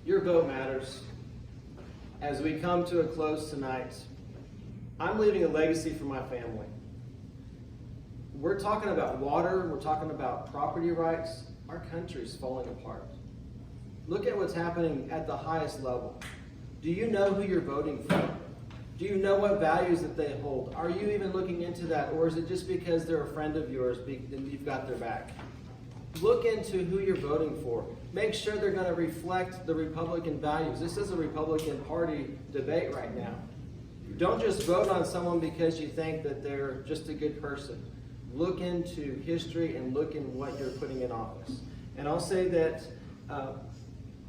Your vote matters. As we come to a close tonight, I'm leaving a legacy for my family. We're talking about water, we're talking about property rights. Our country's falling apart. Look at what's happening at the highest level. Do you know who you're voting for? Do you know what values that they hold? Are you even looking into that, or is it just because they're a friend of yours and you've got their back? Look into who you're voting for. Make sure they're going to reflect the Republican values. This is a Republican Party debate right now. Don't just vote on someone because you think that they're just a good person. Look into history and look in what you're putting in office. And I'll say that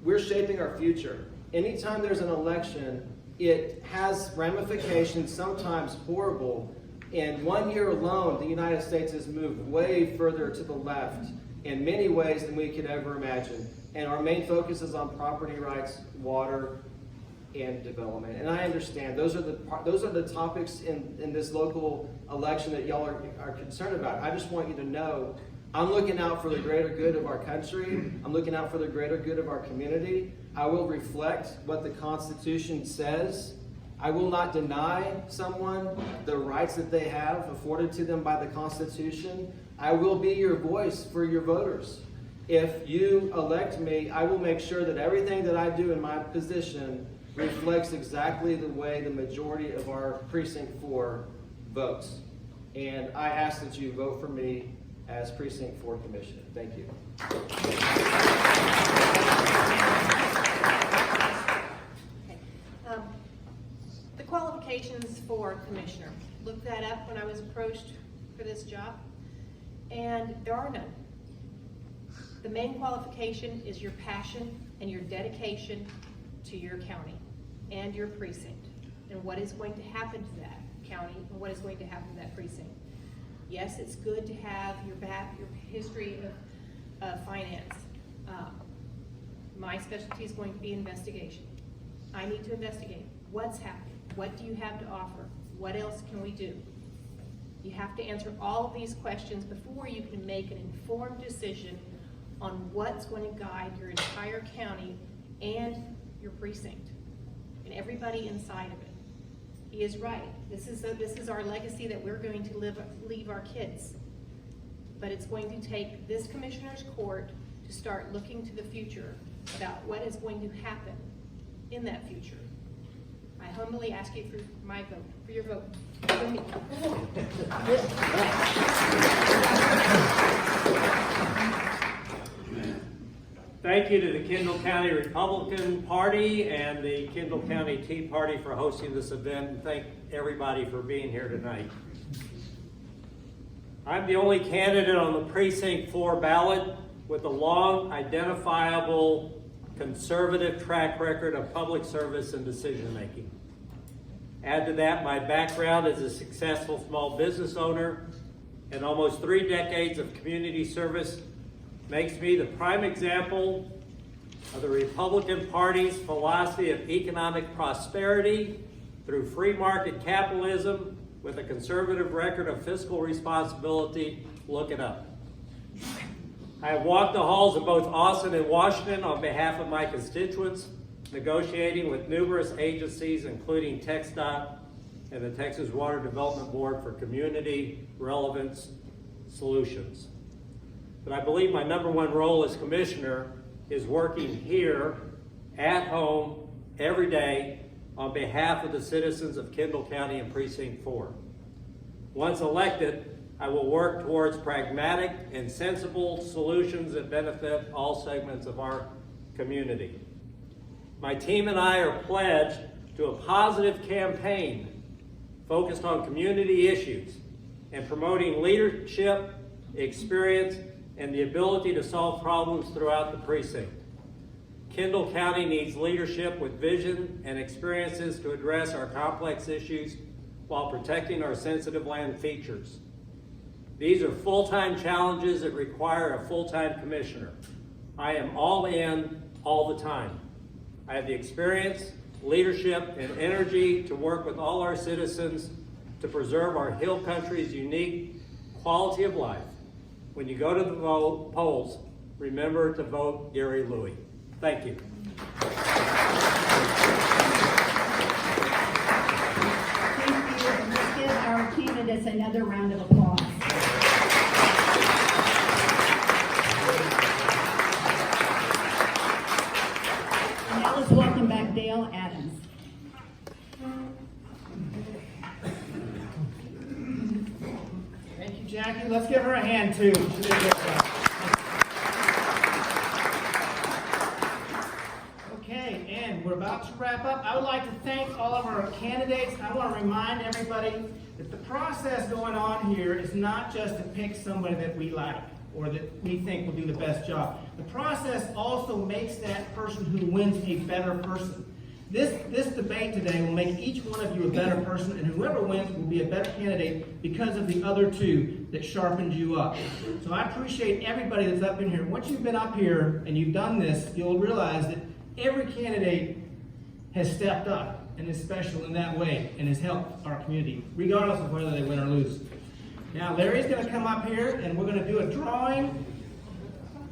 we're shaping our future. Anytime there's an election, it has ramifications, sometimes horrible. In 1 year alone, the United States has moved way further to the left in many ways than we could ever imagine. And our main focus is on property rights, water, and development. And I understand those are the topics in this local election that y'all are concerned about. I just want you to know I'm looking out for the greater good of our country. I'm looking out for the greater good of our community. I will reflect what the Constitution says. I will not deny someone the rights that they have afforded to them by the Constitution. I will be your voice for your voters. If you elect me, I will make sure that everything that I do in my position reflects exactly the way the majority of our Precinct 4 votes. And I ask that you vote for me as Precinct 4 Commissioner. Thank you. The qualifications for Commissioner. Looked that up when I was approached for this job, and there are none. The main qualification is your passion and your dedication to your county and your precinct, and what is going to happen to that county and what is going to happen to that precinct. Yes, it's good to have your history of finance. My specialty is going to be investigation. I need to investigate what's happening. What do you have to offer? What else can we do? You have to answer all of these questions before you can make an informed decision on what's going to guide your entire county and your precinct and everybody inside of it. He is right. This is our legacy that we're going to leave our kids. But it's going to take this commissioner's court to start looking to the future about what is going to happen in that future. I humbly ask you for my vote, for your vote. For me. Thank you to the Kendall County Republican Party and the Kendall County Tea Party for hosting this event, and thank everybody for being here tonight. I'm the only candidate on the Precinct 4 ballot with a long, identifiable, conservative track record of public service and decision making. Add to that my background as a successful small business owner and almost 3 decades of community service makes me the prime example of the Republican Party's philosophy of economic prosperity through free market capitalism with a conservative record of fiscal responsibility. Look it up. I have walked the halls of both Austin and Washington on behalf of my constituents, negotiating with numerous agencies, including TxDOT and the Texas Water Development Board for community relevance solutions. But I believe my #1 role as commissioner is working here, at home, every day, on behalf of the citizens of Kendall County and Precinct 4. Once elected, I will work towards pragmatic and sensible solutions that benefit all segments of our community. My team and I are pledged to a positive campaign focused on community issues and promoting leadership, experience, and the ability to solve problems throughout the precinct. Kendall County needs leadership with vision and experiences to address our complex issues while protecting our sensitive land features. These are full-time challenges that require a full-time commissioner. I am all in all the time. I have the experience, leadership, and energy to work with all our citizens to preserve our Hill Country's unique quality of life. When you go to the polls, remember to vote Gary Louie. Thank you. another round of applause. And now let's welcome back Dale Adams. Thank you, Jackie. Let's give her a hand, too. She did a good job. Okay, and we're about to wrap up. I would like to thank all of our candidates. I want to remind everybody that the process going on here is not just to pick somebody that we like or that we think will do the best job. The process also makes that person who wins a better person. This debate today will make each one of you a better person, and whoever wins will be a better candidate because of the other two that sharpened you up. So I appreciate everybody that's up in here. Once you've been up here and you've done this, you'll realize that every candidate has stepped up and is special in that way and has helped our community, regardless of whether they win or lose. Now, Larry's going to come up here, and we're going to do a drawing.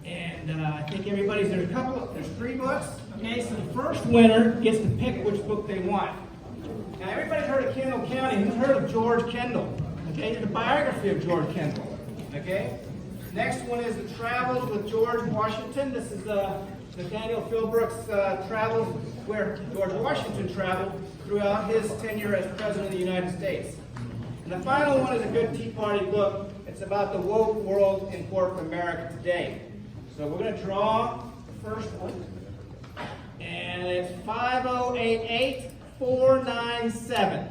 And I think there's 3 books. Okay, so the first winner gets to pick which book they want. Now, everybody's heard of Kendall County. Who's heard of George Kendall? Okay, the biography of George Kendall. Okay, next one is the Travels with George Washington. This is Nathaniel Philbrook's travels where George Washington traveled throughout his tenure as President of the United States. And the final one is a good Tea Party book. It's about the woke world in corporate America today. So we're going to draw the first one. And it's 5088-497.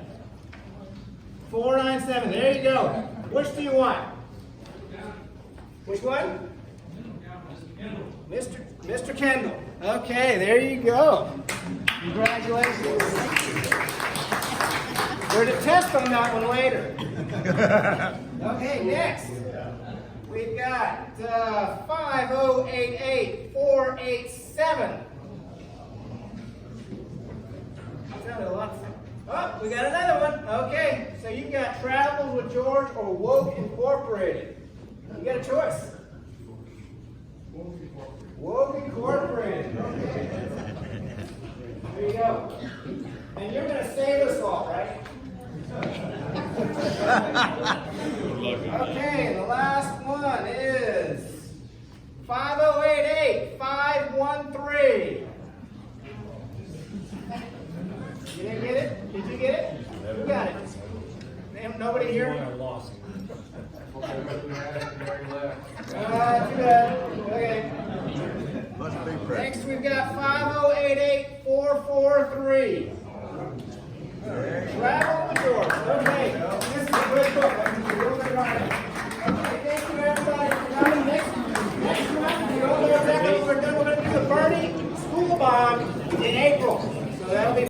497. There you go. Which do you want? Which one? Mr. Kendall. Okay, there you go. Congratulations. We're to test on that one later. Okay, next. We've got 5088-487. Sounded a lot. Oh, we got another one. Okay, so you've got Travels with George or Woke Incorporated. You got a choice. Woke Incorporated. Okay. There you go. And you're going to save us all, right? Okay, the last one is 5088-513. You didn't get it? Did you get it? Who got it? Nobody here? I lost. Too bad. Okay. Next we've got 5088-443. Travel with George. Okay.